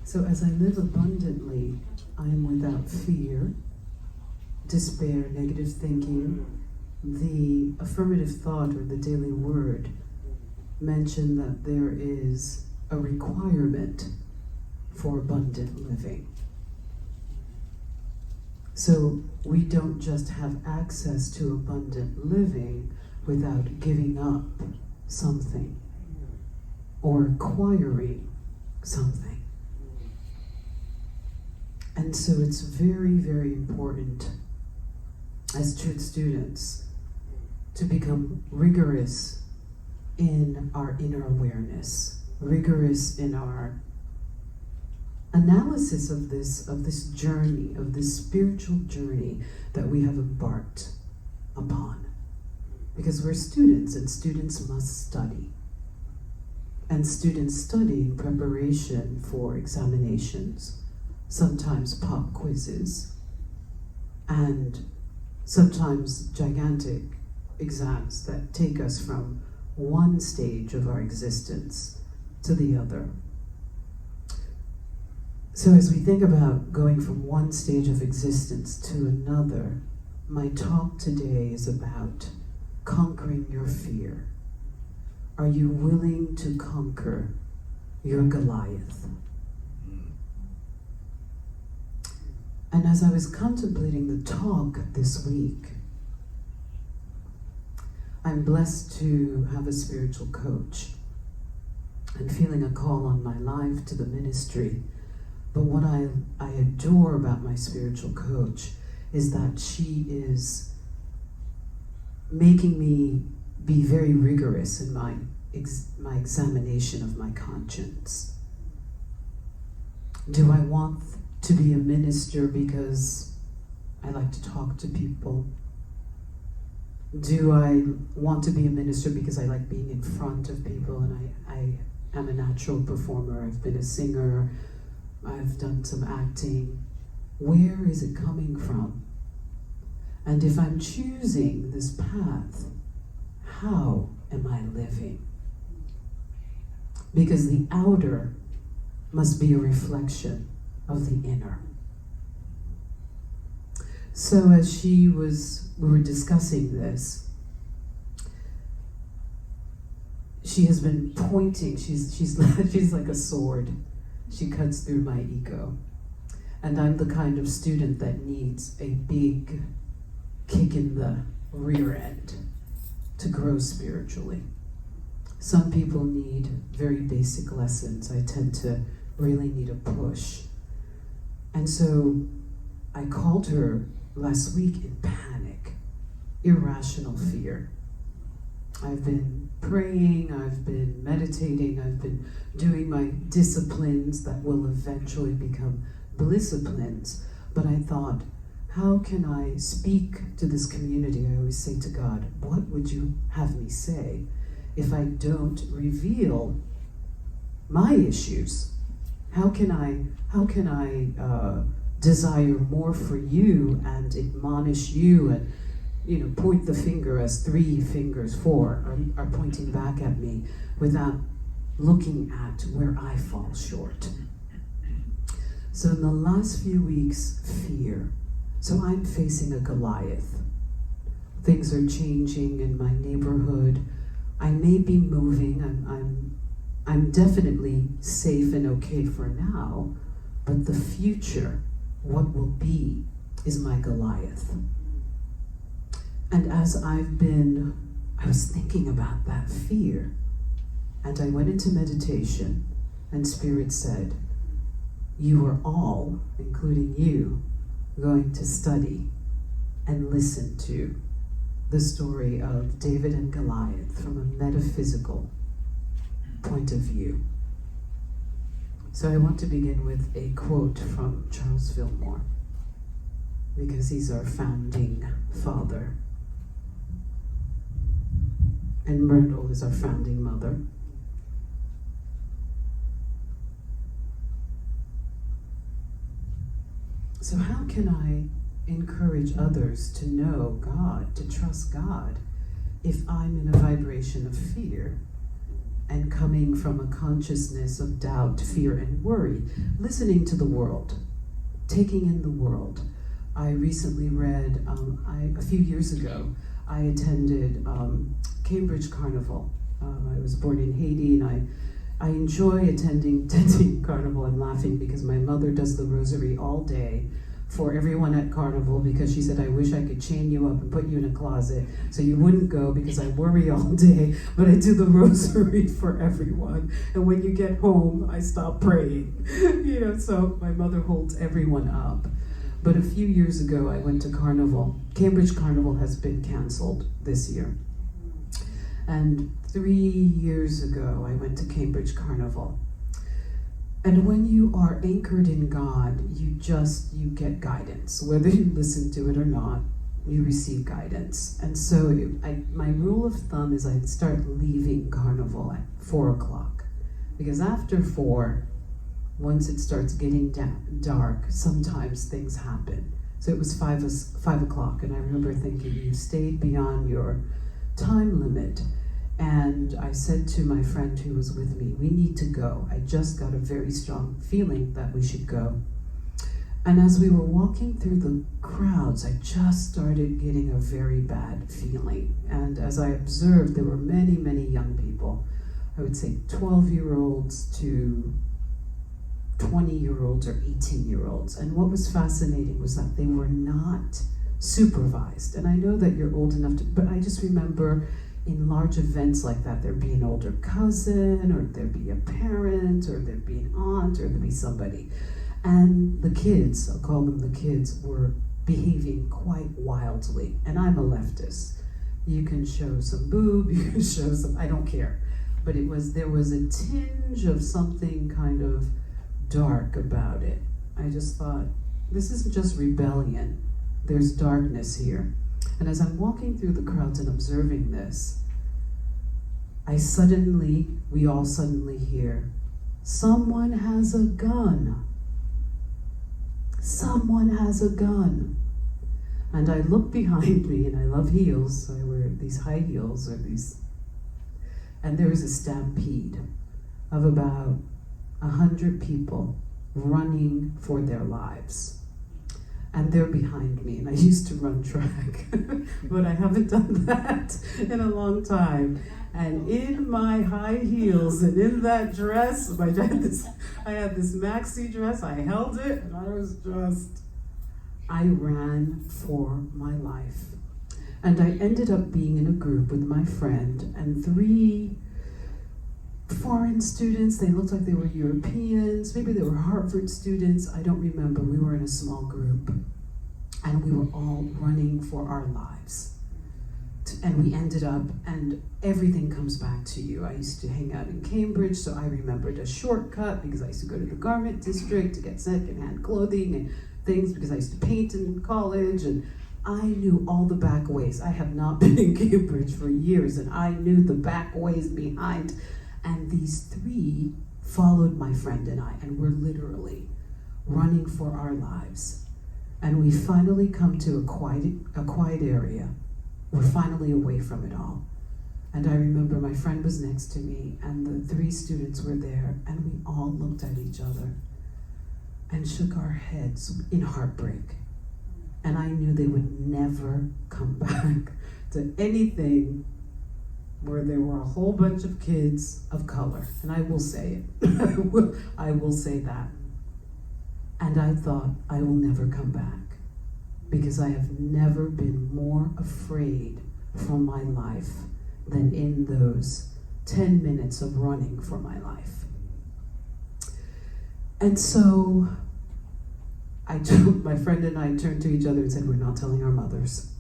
So as I live abundantly, I am without fear, despair, negative thinking. The affirmative thought or the daily word mentioned that there is a requirement for abundant living. So we don't just have access to abundant living without giving up something or acquiring something. And so it's very, very important as truth students to become rigorous in our inner awareness, rigorous in our analysis of this journey, of this spiritual journey that we have embarked upon. Because we're students, and students must study. And students study in preparation for examinations, sometimes pop quizzes, and sometimes gigantic exams that take us from one stage of our existence to the other. So as we think about going from one stage of existence to another, my talk today is about conquering your fear. Are you willing to conquer your Goliath? And as I was contemplating the talk this week, I'm blessed to have a spiritual coach. I'm feeling a call on my life to the ministry. But what I adore about my spiritual coach is that she is making me be very rigorous in my examination of my conscience. Do I want to be a minister because I like to talk to people? Do I want to be a minister because I like being in front of people and I am a natural performer? I've been a singer, I've done some acting. Where is it coming from? And if I'm choosing this path, how am I living? Because the outer must be a reflection of the inner. So as we were discussing this, she has been pointing, she's like a sword. She cuts through my ego. And I'm the kind of student that needs a big kick in the rear end to grow spiritually. Some people need very basic lessons. I tend to really need a push. And so I called her last week in panic, irrational fear. I've been praying, I've been meditating, I've been doing my disciplines that will eventually become blissciplines. But I thought, how can I speak to this community? I always say to God, what would you have me say if I don't reveal my issues? How can I desire more for you and admonish you and point the finger as 3 fingers, 4 are pointing back at me without looking at where I fall short? So in the last few weeks, fear. So I'm facing a Goliath. Things are changing in my neighborhood. I may be moving. I'm definitely safe and okay for now, but the future, what will be, is my Goliath. And as I was thinking about that fear, and I went into meditation, and Spirit said, you are all, including you, going to study and listen to the story of David and Goliath from a metaphysical point of view. So I want to begin with a quote from Charles Fillmore, because he's our founding father. And Myrtle is our founding mother. So how can I encourage others to know God, to trust God, if I'm in a vibration of fear? and coming from a consciousness of doubt, fear, and worry, listening to the world, taking in the world. I recently read, a few years ago, I attended Cambridge Carnival. I was born in Haiti, and I enjoy attending Carnival. I'm laughing because my mother does the rosary all day for everyone at Carnival, because she said, I wish I could chain you up and put you in a closet so you wouldn't go, because I worry all day, but I do the rosary for everyone. And when you get home, I stop praying. So my mother holds everyone up. But a few years ago, I went to Carnival. Cambridge Carnival has been canceled this year. And 3 years ago, I went to Cambridge Carnival. And when you are anchored in God, you get guidance. Whether you listen to it or not, you receive guidance. And so my rule of thumb is I'd start leaving Carnival at 4 o'clock. Because after 4, once it starts getting dark, sometimes things happen. So it was 5 o'clock, and I remember thinking, you've stayed beyond your time limit. And I said to my friend who was with me, we need to go. I just got a very strong feeling that we should go. And as we were walking through the crowds, I just started getting a very bad feeling. And as I observed, there were many, many young people. I would say 12-year-olds to 20-year-olds or 18-year-olds. And what was fascinating was that they were not supervised. And I know that you're old enough to, but I just remember in large events like that, there'd be an older cousin, or there'd be a parent, or there'd be an aunt, or there'd be somebody. And the kids, I'll call them the kids, were behaving quite wildly. And I'm a leftist. You can show some boob, you can show some, I don't care. But there was a tinge of something kind of dark about it. I just thought, this isn't just rebellion. There's darkness here. And as I'm walking through the crowds and observing this, we all suddenly hear, someone has a gun. Someone has a gun. And I look behind me, and I love heels, so I wear these high heels, and there is a stampede of about 100 people running for their lives. And they're behind me, and I used to run track, but I haven't done that in a long time. And in my high heels and in that dress, I had this maxi dress, I held it, and I ran for my life. And I ended up being in a group with my friend and 3 foreign students. They looked like they were Europeans, maybe they were Harvard students, I don't remember. We were in a small group, and we were all running for our lives. And we ended up, and everything comes back to you. I used to hang out in Cambridge, so I remembered a shortcut because I used to go to the garment district to get secondhand clothing and things, because I used to paint in college, and I knew all the back ways. I have not been in Cambridge for years, and I knew the back ways behind. And these 3 followed my friend and I, and we're literally running for our lives. And we finally come to a quiet area. We're finally away from it all. And I remember my friend was next to me, and the 3 students were there, and we all looked at each other and shook our heads in heartbreak. And I knew they would never come back to anything where there were a whole bunch of kids of color. And I will say it. I will say that. And I thought, I will never come back, because I have never been more afraid for my life than in those 10 minutes of running for my life. And so my friend and I turned to each other and said, we're not telling our mothers.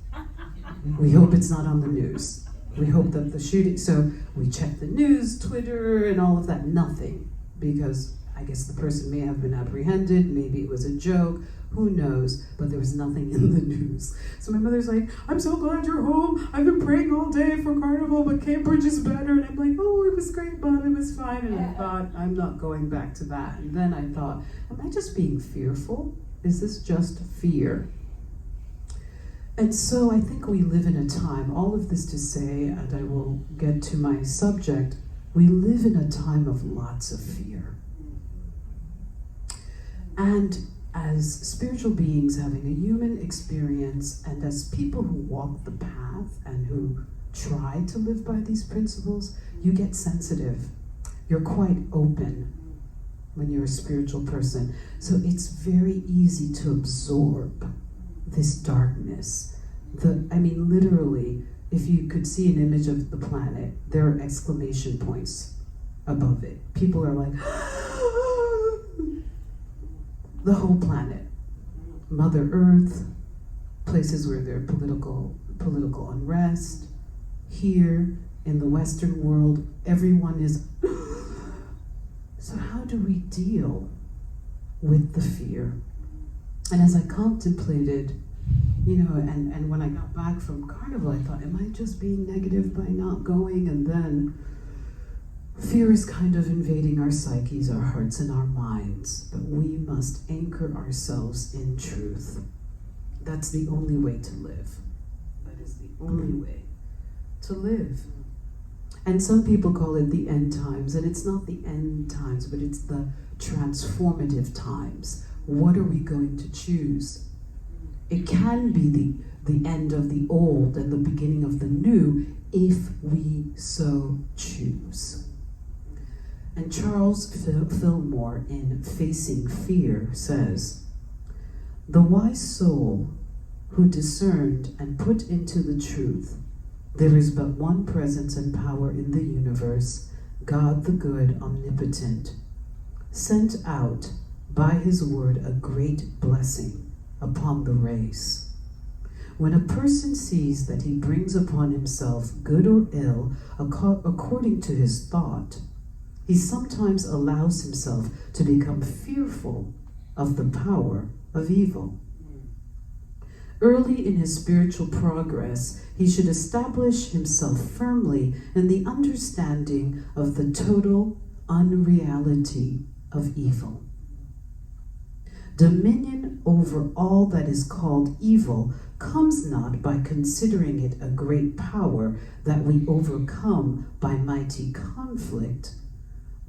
We hope it's not on the news. We hope that the shooting, so we checked the news, Twitter, and all of that, nothing, because I guess the person may have been apprehended, maybe it was a joke, who knows, but there was nothing in the news. So my mother's like, I'm so glad you're home, I've been praying all day for Carnival, but Cambridge is better, and I'm like, oh, it was great, Mom, it was fine, and I thought, I'm not going back to that. And then I thought, am I just being fearful? Is this just fear? And so I think we live in a time, all of this to say, and I will get to my subject, We live in a time of lots of fear. And as spiritual beings having a human experience, and as people who walk the path and who try to live by these principles, you get sensitive. You're quite open when you're a spiritual person. So it's very easy to absorb this darkness. Literally, if you could see an image of the planet, there are exclamation points above it. People are like, the whole planet. Mother Earth, places where there are political unrest. Here in the Western world, everyone is. So how do we deal with the fear? And as I contemplated, and when I got back from Carnival, I thought, am I just being negative by not going? And then fear is kind of invading our psyches, our hearts, and our minds. But we must anchor ourselves in truth. That's the only way to live. That is the only way to live. And some people call it the end times, and it's not the end times, but it's the transformative times. What are we going to choose? It can be the end of the old and the beginning of the new if we so choose. And Charles Fillmore in Facing Fear says, "The wise soul who discerned and put into the truth there is but one presence and power in the universe, God the good, omnipotent, sent out by his word a great blessing upon the race. When a person sees that he brings upon himself good or ill according to his thought, he sometimes allows himself to become fearful of the power of evil. Early in his spiritual progress, he should establish himself firmly in the understanding of the total unreality of evil. Dominion over all that is called evil comes not by considering it a great power that we overcome by mighty conflict,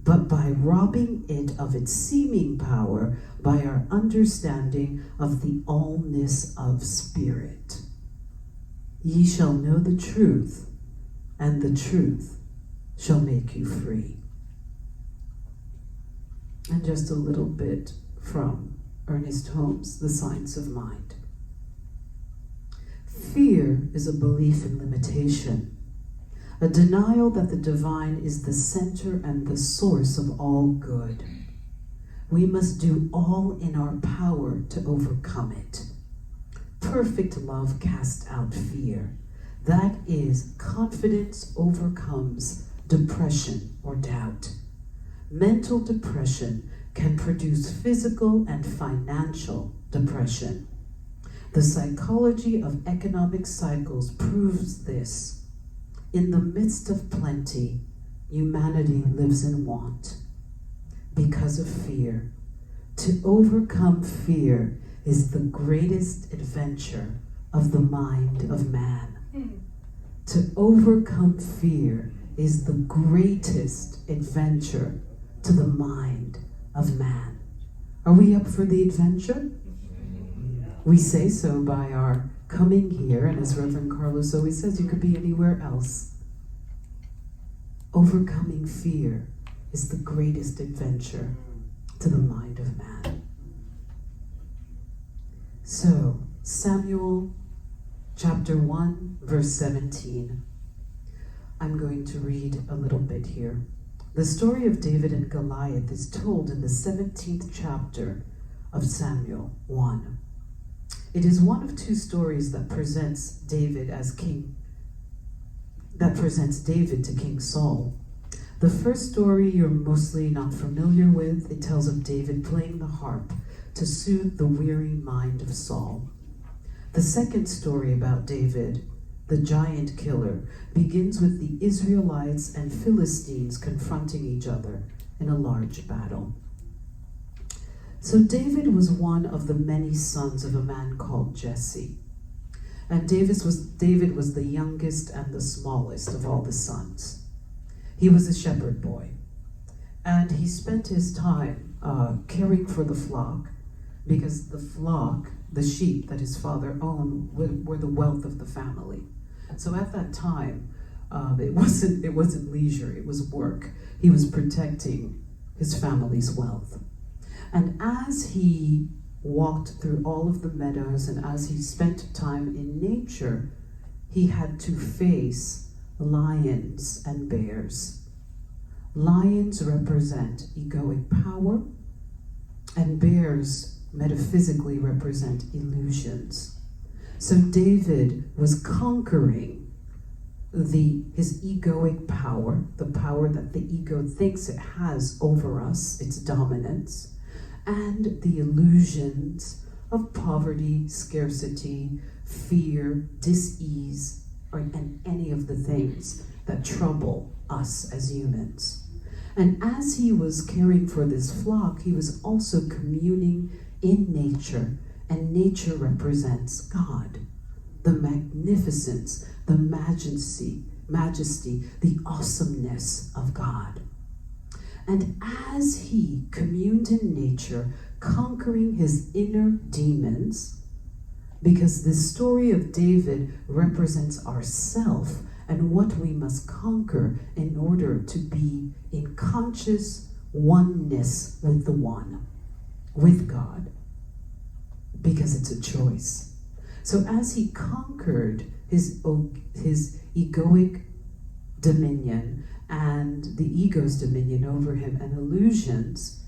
but by robbing it of its seeming power by our understanding of the allness of spirit. Ye shall know the truth, and the truth shall make you free." And just a little bit from Ernest Holmes' The Science of Mind. Fear is a belief in limitation, a denial that the divine is the center and the source of all good. We must do all in our power to overcome it. Perfect love casts out fear. That is, confidence overcomes depression or doubt. Mental depression can produce physical and financial depression. The psychology of economic cycles proves this. In the midst of plenty, humanity lives in want because of fear. To overcome fear is the greatest adventure of the mind of man. To overcome fear is the greatest adventure to the mind of man. Are we up for the adventure? We say so by our coming here, and as Reverend Carlos always says, you could be anywhere else. Overcoming fear is the greatest adventure to the mind of man. So, Samuel chapter 1, verse 17. I'm going to read a little bit here. The story of David and Goliath is told in the 17th chapter of Samuel 1. It is one of two stories that presents David as king, that presents David to King Saul. The first story you're mostly not familiar with. It tells of David playing the harp to soothe the weary mind of Saul. The second story about David, the giant killer, begins with the Israelites and Philistines confronting each other in a large battle. So David was one of the many sons of a man called Jesse. And David was the youngest and the smallest of all the sons. He was a shepherd boy, and he spent his time caring for the flock, because the flock, the sheep that his father owned, were the wealth of the family. So at that time, it wasn't leisure, it was work. He was protecting his family's wealth. And as he walked through all of the meadows and as he spent time in nature, he had to face lions and bears. Lions represent egoic power, and bears metaphysically represent illusions. So David was conquering his egoic power, the power that the ego thinks it has over us, its dominance, and the illusions of poverty, scarcity, fear, dis-ease, and any of the things that trouble us as humans. And as he was caring for this flock, he was also communing in nature, and nature represents God, the magnificence, the majesty, the awesomeness of God. And as he communed in nature, conquering his inner demons, because this story of David represents ourself and what we must conquer in order to be in conscious oneness with the One, with God, because it's a choice. So as he conquered his egoic dominion and the ego's dominion over him and illusions,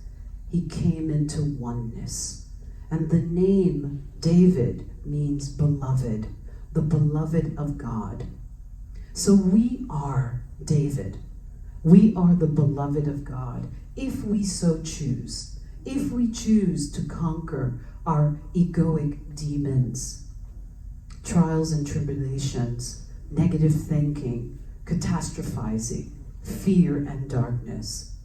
he came into oneness. And the name David means beloved, the beloved of God. So we are David. We are the beloved of God, if we so choose. If we choose to conquer our egoic demons, trials and tribulations, negative thinking, catastrophizing, fear and darkness.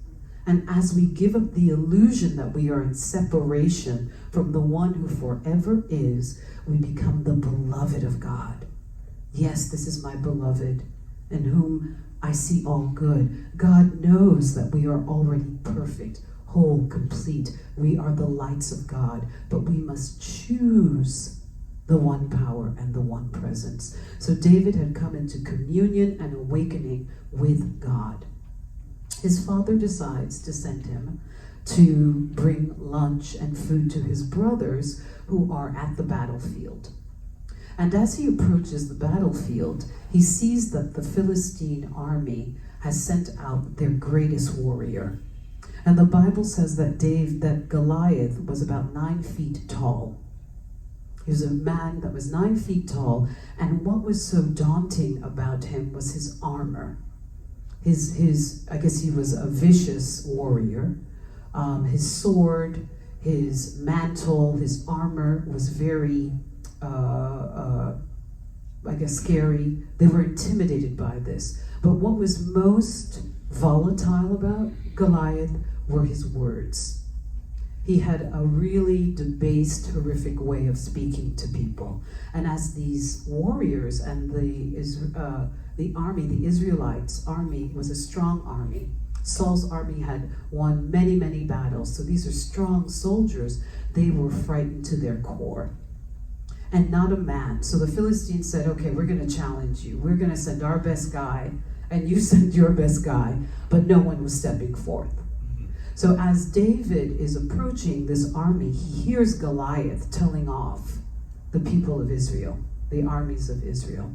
And as we give up the illusion that we are in separation from the one who forever is, we become the beloved of God. Yes, this is my beloved, in whom I see all good. God knows that we are already perfect, whole, complete. We are the lights of God, but we must choose the one power and the one presence. So David had come into communion and awakening with God. His father decides to send him to bring lunch and food to his brothers who are at the battlefield. And as he approaches the battlefield, he sees that the Philistine army has sent out their greatest warrior. And the Bible says that Goliath was about 9 feet tall. He was a man that was 9 feet tall, and what was so daunting about him was his armor. I guess he was a vicious warrior. His sword, his mantle, his armor was very, scary. They were intimidated by this. But what was most volatile about Goliath were his words. He had a really debased, horrific way of speaking to people. And as these warriors and the army, the Israelites' army, was a strong army. Saul's army had won many, many battles. So these are strong soldiers. They were frightened to their core. And not a man. So the Philistines said, okay, we're going to challenge you. We're going to send our best guy, and you send your best guy. But no one was stepping forth. So as David is approaching this army, he hears Goliath telling off the people of Israel, the armies of Israel.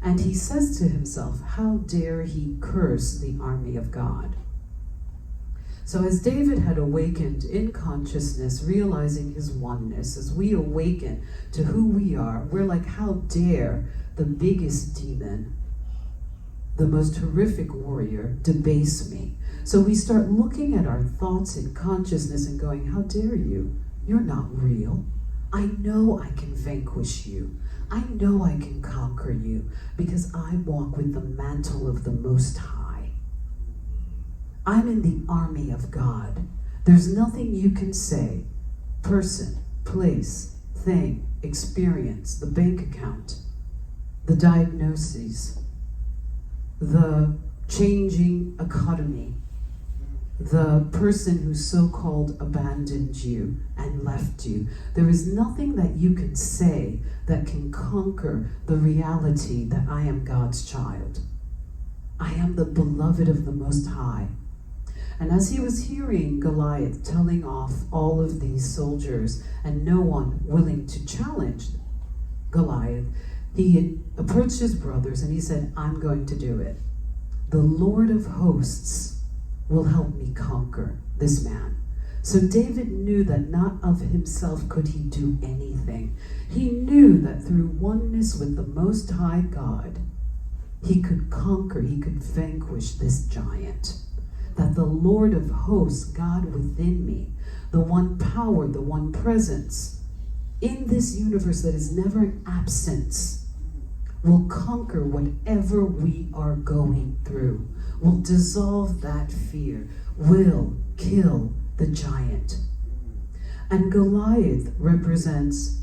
And he says to himself, how dare he curse the army of God? So as David had awakened in consciousness, realizing his oneness, as we awaken to who we are, we're like, how dare the biggest demon, the most horrific warrior, debase me? So we start looking at our thoughts in consciousness and going, how dare you? You're not real. I know I can vanquish you. I know I can conquer you because I walk with the mantle of the Most High. I'm in the army of God. There's nothing you can say, person, place, thing, experience, the bank account, the diagnoses, the changing economy, the person who so-called abandoned you and left you. There is nothing that you can say that can conquer the reality that I am God's child. I am the beloved of the Most High. And as he was hearing Goliath telling off all of these soldiers and no one willing to challenge Goliath, he approached his brothers and he said, I'm going to do it. The Lord of hosts will help me conquer this man. So David knew that not of himself could he do anything. He knew that through oneness with the Most High God, he could conquer, he could vanquish this giant. That the Lord of hosts, God within me, the one power, the one presence in this universe that is never an absence, will conquer whatever we are going through, will dissolve that fear, will kill the giant. And Goliath represents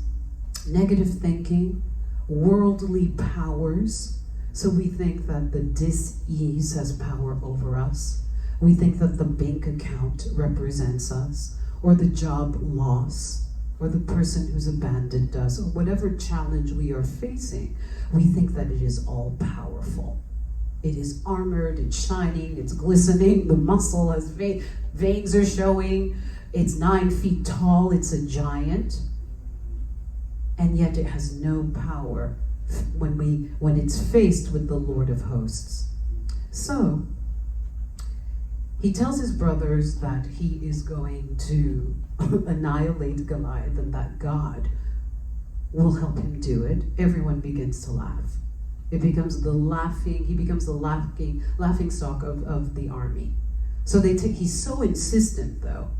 negative thinking, worldly powers. So we think that the dis-ease has power over us. We think that the bank account represents us, or the job loss, or the person who's abandoned us, or whatever challenge we are facing. We think that it is all powerful. It is armored, it's shining, it's glistening, the muscle has veins are showing, it's 9 feet tall, it's a giant, and yet it has no power when it's faced with the Lord of hosts. So, he tells his brothers that he is going to annihilate Goliath and that God will help him do it. Everyone begins to laugh. He becomes the laughing stock of the army. So he's so insistent, though,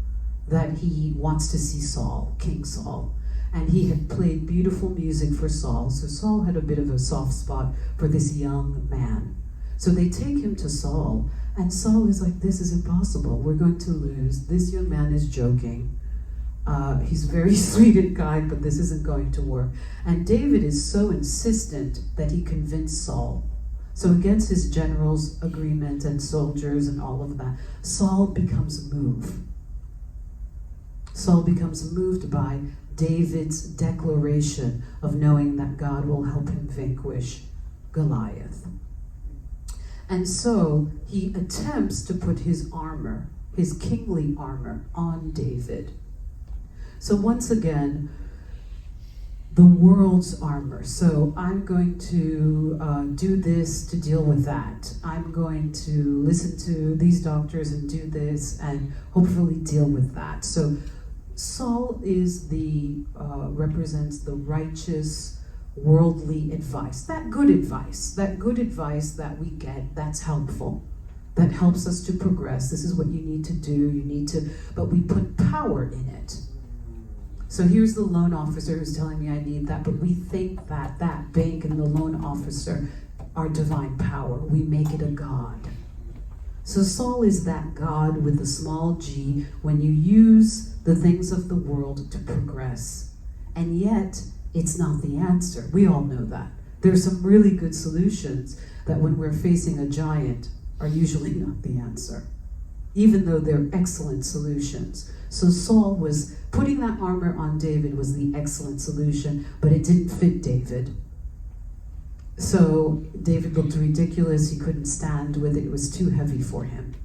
that he wants to see Saul, King Saul. And he had played beautiful music for Saul. So Saul had a bit of a soft spot for this young man. So they take him to Saul, and Saul is like, this is impossible. We're going to lose. This young man is joking. He's very sweet and kind, but this isn't going to work. And David is so insistent that he convinced Saul. So against his general's agreement and soldiers and all of that, Saul becomes moved. Saul becomes moved by David's declaration of knowing that God will help him vanquish Goliath. And so he attempts to put his armor, his kingly armor, on David. So once again, the world's armor. So I'm going to do this to deal with that. I'm going to listen to these doctors and do this and hopefully deal with that. So Saul is represents the righteous, worldly advice, that good advice that we get, that's helpful, that helps us to progress. This is what you need to do, but we put power in it. So here's the loan officer who's telling me I need that, but we think that that bank and the loan officer are divine power. We make it a god. So Saul is that God with a small g when you use the things of the world to progress. And yet, it's not the answer. We all know that. There's some really good solutions that when we're facing a giant are usually not the answer, even though they're excellent solutions. So Saul was putting that armor on David was the excellent solution, but it didn't fit David. So David looked ridiculous. He couldn't stand with it. It was too heavy for him.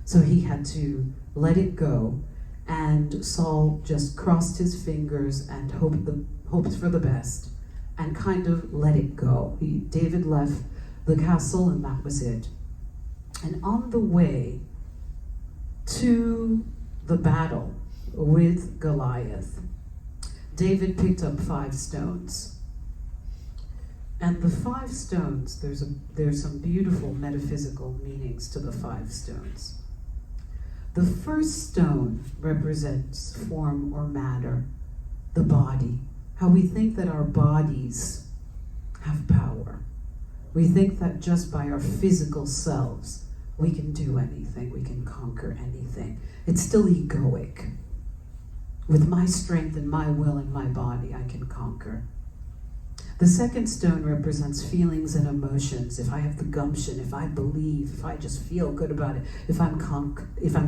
So he had to let it go. And Saul just crossed his fingers and hoped for the best and kind of let it go. David left the castle and that was it. And on the way to the battle with Goliath, David picked up 5 stones. And the 5 stones, there's some beautiful metaphysical meanings to the 5 stones. The first stone represents form or matter, the body. How we think that our bodies have power. We think that just by our physical selves, we can do anything, we can conquer anything. It's still egoic. With my strength and my will and my body, I can conquer. The second stone represents feelings and emotions. If I have the gumption, if I believe, if I just feel good about it, if I'm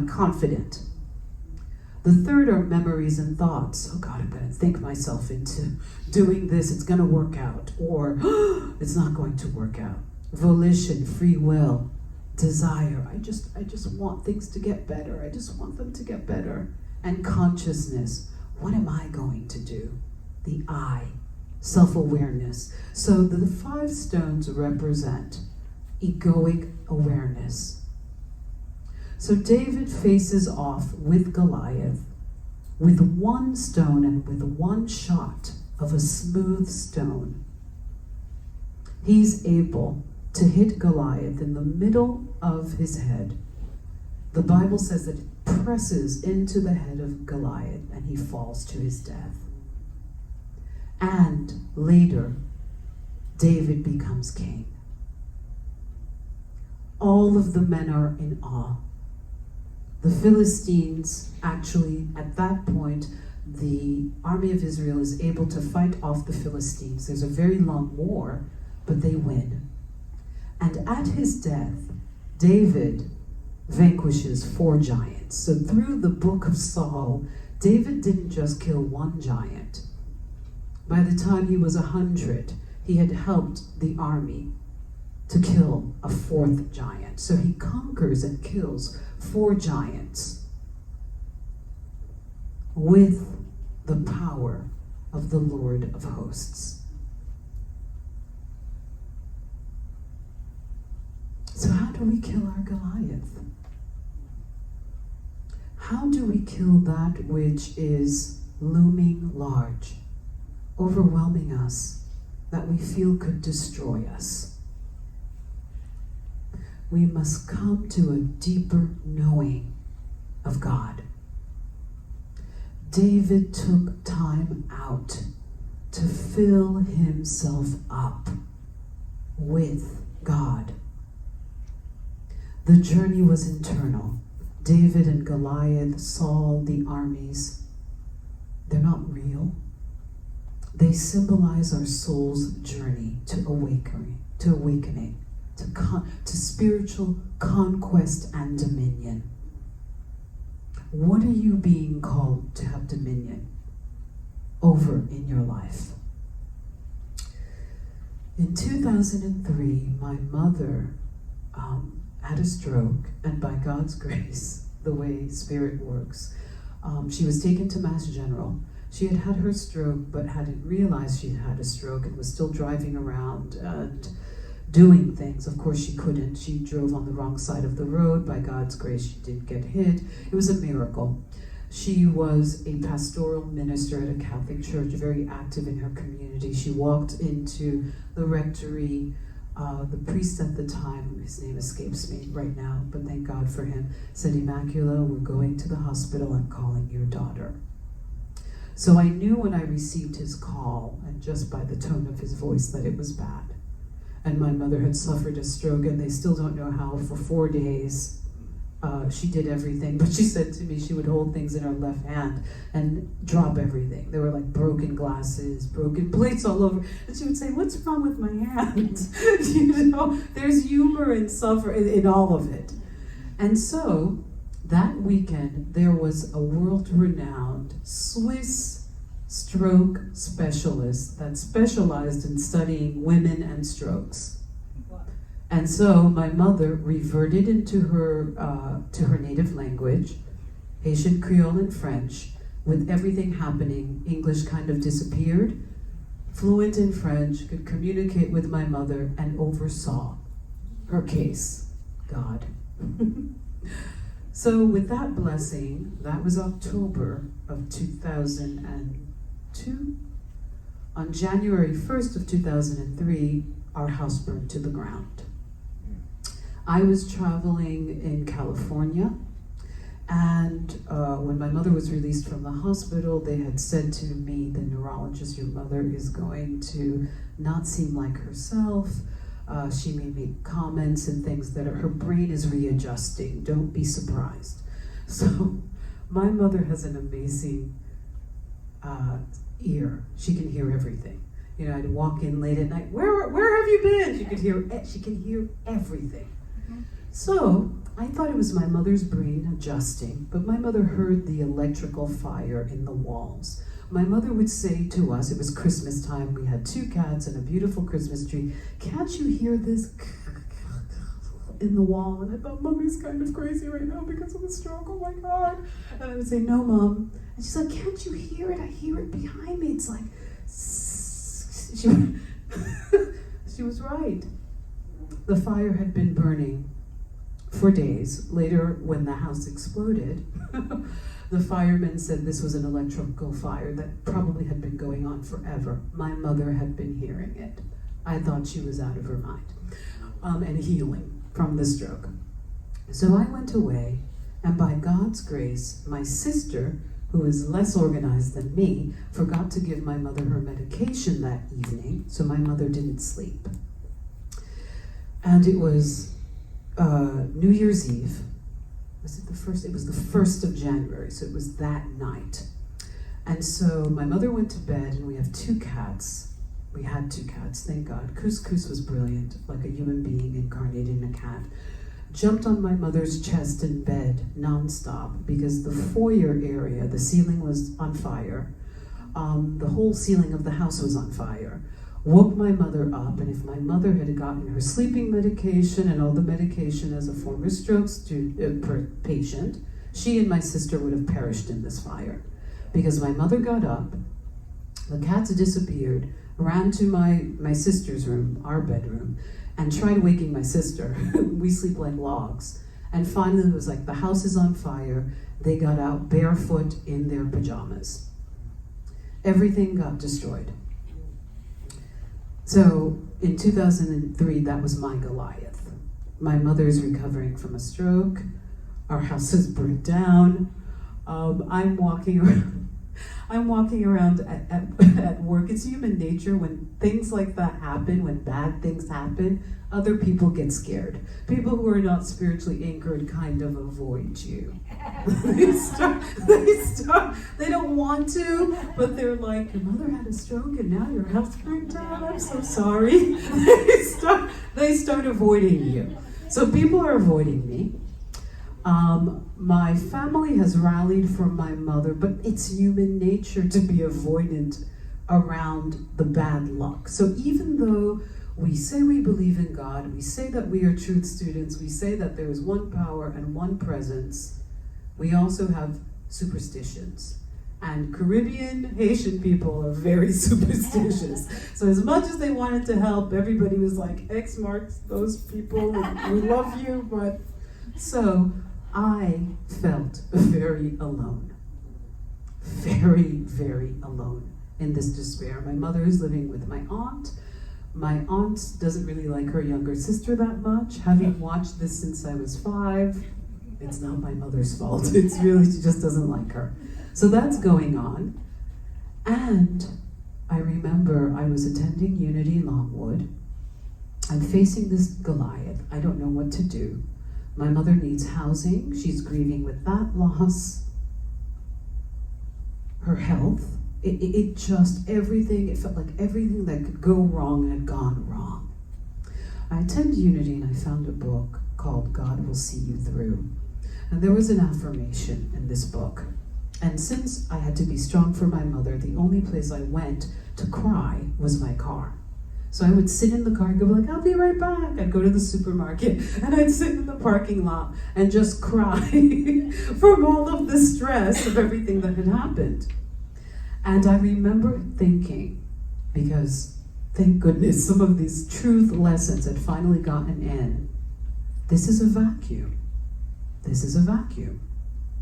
confident. The third are memories and thoughts. Oh God, I'm going to think myself into doing this. It's going to work out. Or it's not going to work out. Volition, free will, desire. I just want things to get better. I just want them to get better. And consciousness. What am I going to do? The I. Self-awareness. So the 5 stones represent egoic awareness. So David faces off with Goliath with 1 stone and with 1 shot of a smooth stone. He's able to hit Goliath in the middle of his head. The Bible says that it presses into the head of Goliath and he falls to his death. And later, David becomes king. All of the men are in awe. The Philistines, actually, at that point, the army of Israel is able to fight off the Philistines. There's a very long war, but they win. And at his death, David vanquishes 4 giants. So through the book of Saul, David didn't just kill 1 giant. By the time he was 100, he had helped the army to kill a 4th giant. So he conquers and kills 4 giants with the power of the Lord of hosts. So how do we kill our Goliath? How do we kill that which is looming large, overwhelming us, that we feel could destroy us? We must come to a deeper knowing of God. David took time out to fill himself up with God. The journey was internal. David and Goliath, Saul, the armies, they're not real. They symbolize our soul's journey to awakening, to spiritual conquest and dominion. What are you being called to have dominion over in your life? In 2003, my mother had a stroke, and by God's grace, the way Spirit works, she was taken to Mass General. She had had her stroke, but hadn't realized she had a stroke and was still driving around and doing things. Of course, she couldn't. She drove on the wrong side of the road. By God's grace, she didn't get hit. It was a miracle. She was a pastoral minister at a Catholic church, very active in her community. She walked into the rectory. The priest at the time, his name escapes me right now, but thank God for him, said, "Immacula, we're going to the hospital. I'm calling your daughter." So I knew when I received his call, and just by the tone of his voice, that it was bad. And my mother had suffered a stroke, and they still don't know how. For 4 days, she did everything. But she said to me she would hold things in her left hand and drop everything. There were like broken glasses, broken plates all over. And she would say, "What's wrong with my hand?" You know, there's humor and suffering in all of it. And so that weekend, there was a world-renowned Swiss stroke specialist that specialized in studying women and strokes. And so my mother reverted into her to her native language, Haitian Creole and French, with everything happening. English kind of disappeared. Fluent in French, could communicate with my mother, and oversaw her case. God. So with that blessing, that was October of 2002. On January 1st of 2003, our house burned to the ground. I was traveling in California, and when my mother was released from the hospital, they had said to me, the neurologist, "Your mother is going to not seem like herself. She may make comments and things that her brain is readjusting. Don't be surprised." So my mother has an amazing ear. She can hear everything. You know, I'd walk in late at night. Where have you been? She could hear everything. So I thought it was my mother's brain adjusting, but my mother heard the electrical fire in the walls. My mother would say to us, it was Christmas time, we had 2 cats and a beautiful Christmas tree. Can't you hear this in the wall? And I thought, Mommy's kind of crazy right now because of the stroke, oh my God. And I would say, no, Mom. And she's like, can't you hear it? I hear it behind me. It's like, she was right. The fire had been burning for days. Later, when the house exploded, the firemen said this was an electrical fire that probably had been going on forever. My mother had been hearing it. I thought she was out of her mind and healing from the stroke. So I went away, and by God's grace, my sister, who is less organized than me, forgot to give my mother her medication that evening, so my mother didn't sleep. And it was New Year's Eve. Was it the first? It was the 1st of January, so it was that night. And so my mother went to bed, and we have 2 cats. We had 2 cats, thank God. Couscous was brilliant, like a human being incarnated in a cat. Jumped on my mother's chest in bed nonstop because the foyer area, the ceiling was on fire. The whole ceiling of the house was on fire. Woke my mother up, and if my mother had gotten her sleeping medication and all the medication as a former stroke patient, she and my sister would have perished in this fire. Because my mother got up, the cats disappeared, ran to my sister's room, our bedroom, and tried waking my sister. We sleep like logs. And finally it was like, the house is on fire. They got out barefoot in their pajamas. Everything got destroyed. So in 2003, that was my Goliath. My mother's recovering from a stroke. Our house is burnt down. I'm walking around at work. It's human nature when things like that happen, when bad things happen, other people get scared. People who are not spiritually anchored kind of avoid you. They don't want to, but they're like, your mother had a stroke and now your house burnt down, I'm so sorry. They start avoiding you. So people are avoiding me. My family has rallied for my mother, but it's human nature to be avoidant around the bad luck. So even though we say we believe in God, we say that we are truth students, we say that there is one power and one presence, we also have superstitions. And Caribbean, Haitian people are very superstitious. So as much as they wanted to help, everybody was like, X marks those people, we love you, but... So I felt very alone. Very, very alone in this despair. My mother is living with my aunt. My aunt doesn't really like her younger sister that much. Having watched this since I was 5, it's not my mother's fault. It's really, she just doesn't like her. So that's going on. And I remember I was attending Unity Longwood. I'm facing this Goliath. I don't know what to do. My mother needs housing. She's grieving with that loss. Her health. It just, everything, it felt like everything that could go wrong had gone wrong. I attended Unity and I found a book called God Will See You Through. And there was an affirmation in this book. And since I had to be strong for my mother, the only place I went to cry was my car. So I would sit in the car and go like, I'll be right back. I'd go to the supermarket and I'd sit in the parking lot and just cry from all of the stress of everything that had happened. And I remember thinking, because thank goodness some of these truth lessons had finally gotten in, this is a vacuum. This is a vacuum.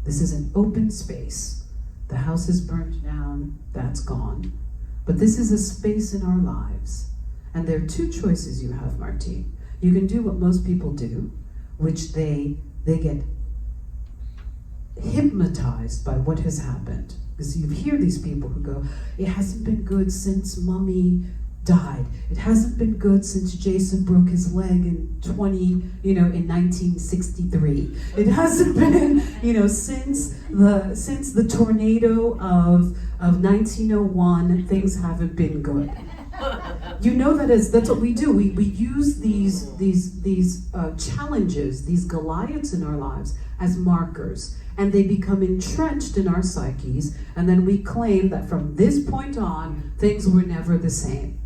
This is an open space. The house is burnt down, that's gone. But this is a space in our lives. And there are 2 choices you have, Martine. You can do what most people do, which they get hypnotized by what has happened. Because you hear these people who go, it hasn't been good since Mommy died. It hasn't been good since Jason broke his leg in 1963. It hasn't been, since the tornado of 1901, things haven't been good. You know that's what we do. We use these challenges, these Goliaths in our lives as markers, and they become entrenched in our psyches, and then we claim that from this point on, things were never the same.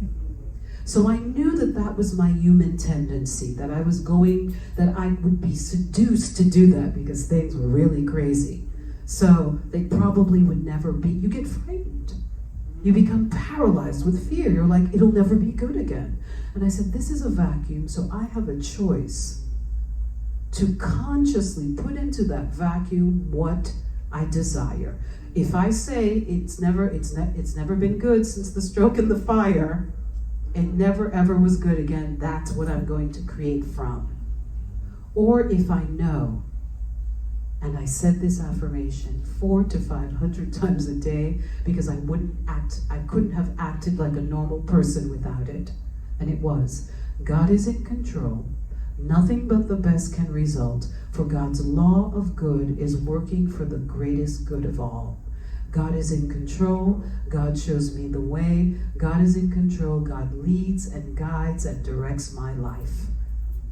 So I knew that was my human tendency, that I would be seduced to do that because things were really crazy. So they probably would never be. You get frightened. You become paralyzed with fear. You're like, it'll never be good again. And I said, this is a vacuum, so I have a choice to consciously put into that vacuum what I desire. If I say it's never been good since the stroke and the fire, it never ever was good again, that's what I'm going to create from. Or if I know, and I said this affirmation 400 to 500 times a day because I couldn't have acted like a normal person without it. And it was, God is in control. Nothing but the best can result, for God's law of good is working for the greatest good of all. God is in control. God shows me the way. God is in control. God leads and guides and directs my life.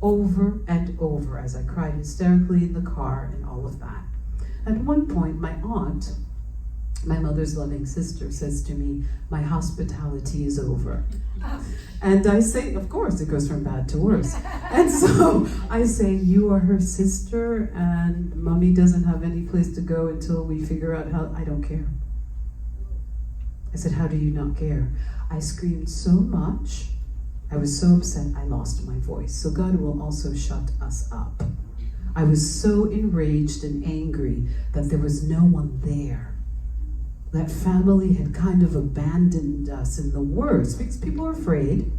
Over and over as I cried hysterically in the car and all of that. At one point, my aunt, my mother's loving sister, says to me, my hospitality is over. And I say, of course, it goes from bad to worse. And so I say, you are her sister and mommy doesn't have any place to go until we figure out how. I don't care. I said, how do you not care? I screamed so much. I was so upset I lost my voice. So God will also shut us up. I was so enraged and angry that there was no one there. That family had kind of abandoned us in the worst because people are afraid.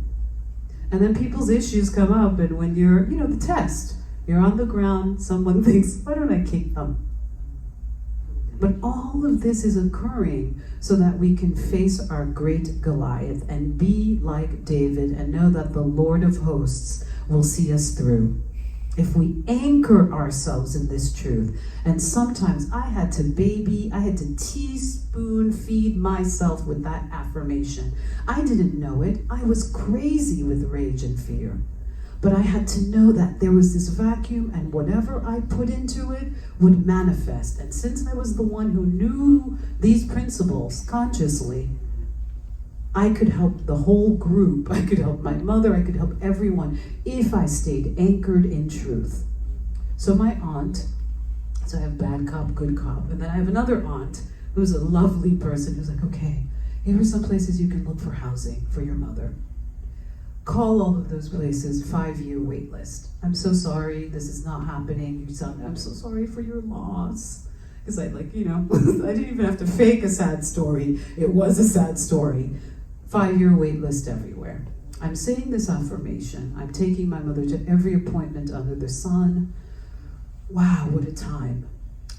And then people's issues come up, and when you're, the test, you're on the ground, someone thinks, why don't I kick them? But all of this is occurring so that we can face our great Goliath and be like David and know that the Lord of hosts will see us through. If we anchor ourselves in this truth, and sometimes I had to teaspoon feed myself with that affirmation. I didn't know it. I was crazy with rage and fear. But I had to know that there was this vacuum, and whatever I put into it would manifest. And since I was the one who knew these principles consciously, I could help the whole group. I could help my mother. I could help everyone if I stayed anchored in truth. So my aunt, so I have bad cop, good cop. And then I have another aunt who's a lovely person who's like, okay, here are some places you can look for housing for your mother. Call all of those places, 5-year wait list. I'm so sorry, this is not happening. I'm so sorry for your loss. Because I didn't even have to fake a sad story. It was a sad story. 5-year wait list everywhere. I'm saying this affirmation. I'm taking my mother to every appointment under the sun. Wow, what a time.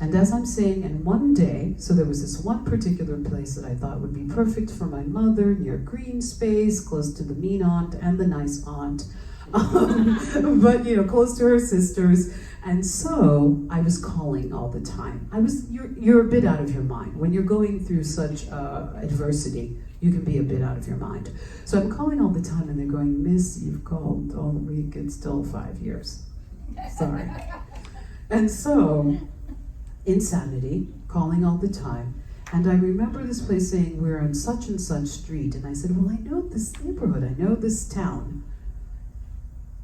And as I'm saying, and one day, so there was this one particular place that I thought would be perfect for my mother, near green space, close to the mean aunt and the nice aunt, but close to her sisters. And so I was calling all the time. You're a bit out of your mind. When you're going through such adversity, you can be a bit out of your mind. So I'm calling all the time, and they're going, Miss, you've called all week, it's still 5 years. Sorry. And so, insanity, calling all the time. And I remember this place saying, we're on such and such street. And I said, well, I know this neighborhood, I know this town.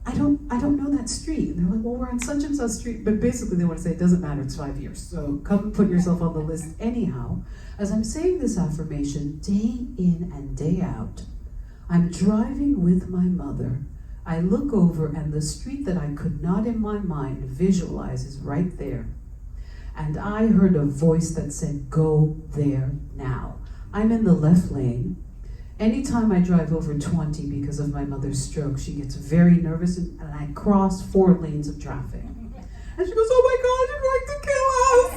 I don't know that street. And they're like, well, we're on such and such street. But basically they want to say, it doesn't matter, it's 5 years. So come put yourself on the list anyhow. As I'm saying this affirmation, day in and day out, I'm driving with my mother. I look over, and the street that I could not in my mind visualize is right there. And I heard a voice that said, go there now. I'm in the left lane. Anytime I drive over 20 because of my mother's stroke, she gets very nervous, and I cross 4 lanes of traffic. And she goes, oh my God, you're going to kill us.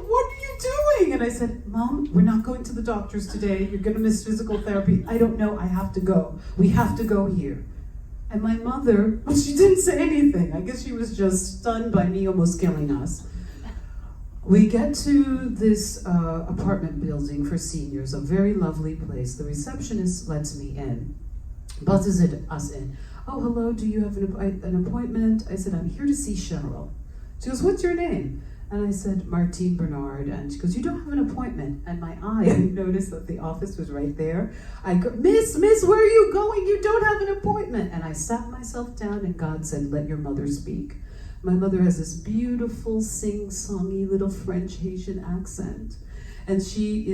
What are you doing? And I said, Mom, we're not going to the doctors today. You're going to miss physical therapy. I don't know. I have to go. We have to go here. And my mother, well, she didn't say anything. I guess she was just stunned by me almost killing us. We get to this apartment building for seniors, a very lovely place. The receptionist lets me in. buzzes us in. Oh, hello, do you have an appointment? I said, I'm here to see Cheryl. She goes, what's your name? And I said, Martine Bernard. And she goes, you don't have an appointment. And my eye, I noticed that the office was right there. I go, Miss, where are you going? You don't have an appointment. And I sat myself down and God said, let your mother speak. My mother has this beautiful, sing-songy little French Haitian accent. And she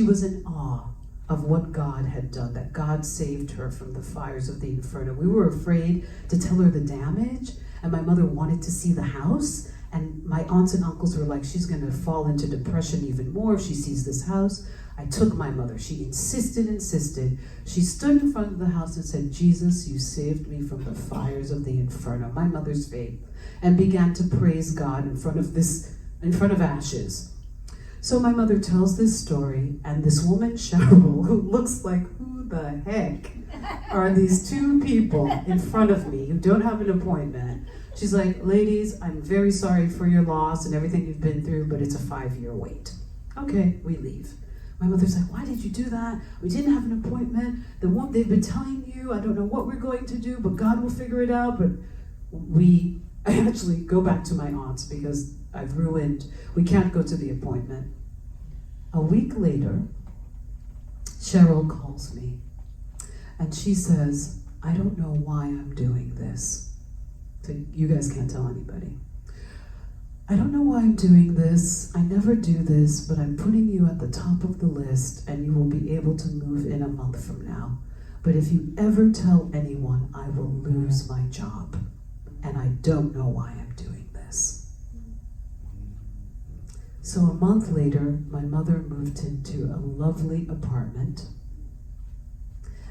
was in awe of what God had done, that God saved her from the fires of the inferno. We were afraid to tell her the damage, and my mother wanted to see the house, and my aunts and uncles were like, she's gonna fall into depression even more if she sees this house. I took my mother. She insisted. She stood in front of the house and said, Jesus, you saved me from the fires of the inferno, my mother's faith, and began to praise God in front of ashes. So my mother tells this story, and this woman, Cheryl, who looks like, who the heck are these two people in front of me who don't have an appointment? She's like, ladies, I'm very sorry for your loss and everything you've been through, but it's a 5-year wait. Okay, we leave. My mother's like, why did you do that? We didn't have an appointment. They've been telling you, I don't know what we're going to do, but God will figure it out. But I actually go back to my aunts because we can't go to the appointment. A week later, Cheryl calls me and she says, I don't know why I'm doing this. So you guys can't tell anybody. I don't know why I'm doing this. I never do this, but I'm putting you at the top of the list and you will be able to move in a month from now. But if you ever tell anyone, I will lose my job. And I don't know why I'm doing this. So a month later, my mother moved into a lovely apartment.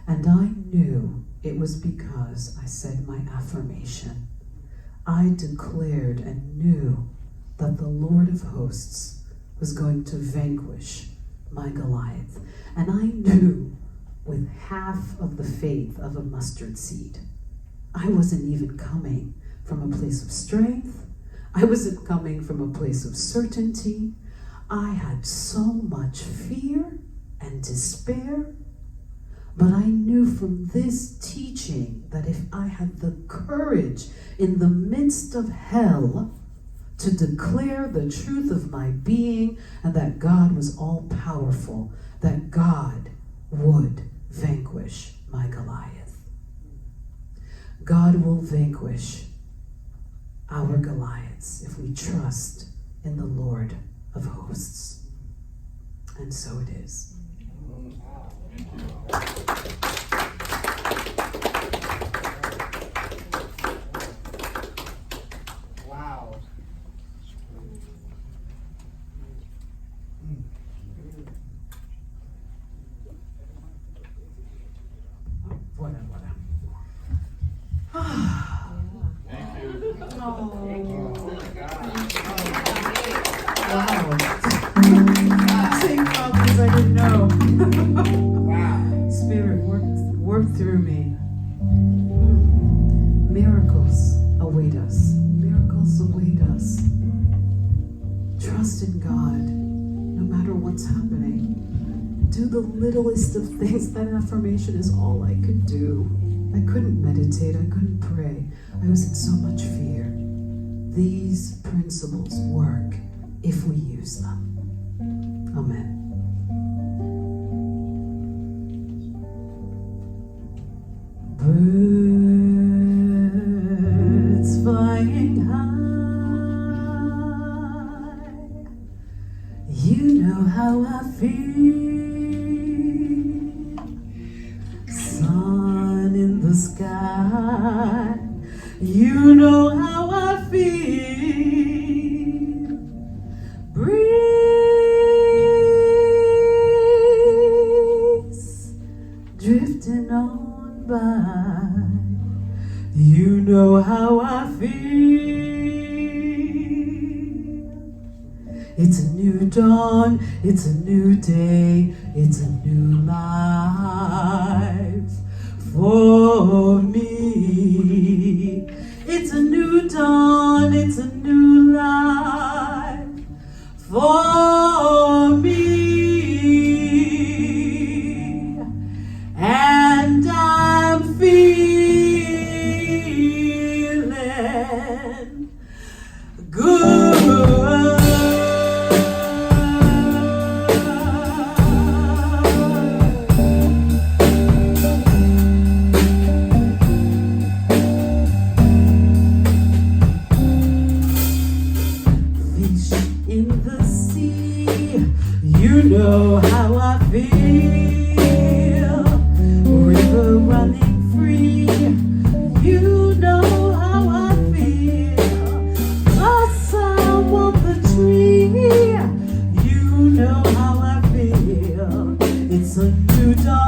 And I knew it was because I said my affirmation. I declared and knew that the Lord of hosts was going to vanquish my Goliath. And I knew with half of the faith of a mustard seed. I wasn't even coming from a place of strength. I wasn't coming from a place of certainty. I had so much fear and despair. But I knew from this teaching that if I had the courage in the midst of hell to declare the truth of my being and that God was all powerful, that God would vanquish my Goliath. God will vanquish our Goliaths if we trust in the Lord of hosts. And so it is. Wow. Voilà. Thank you. Oh. Thank you. Wow. Saying problems I didn't know. Wow. Spirit, work through me. Miracles await us. Miracles await us. Trust in God, no matter what's happening. Do the littlest of things. That affirmation is all I could do. I couldn't meditate. I couldn't pray. I was in so much fear. These principles work if we use them. Amen. Birds flying high, you know how I feel. Sun in the sky, you know how I feel. Breeze drifting on by, you know how I feel. It's a new dawn, it's a new day, it's a new life for me. It's a new dawn, it's a new life for me. And I'm sun to dawn.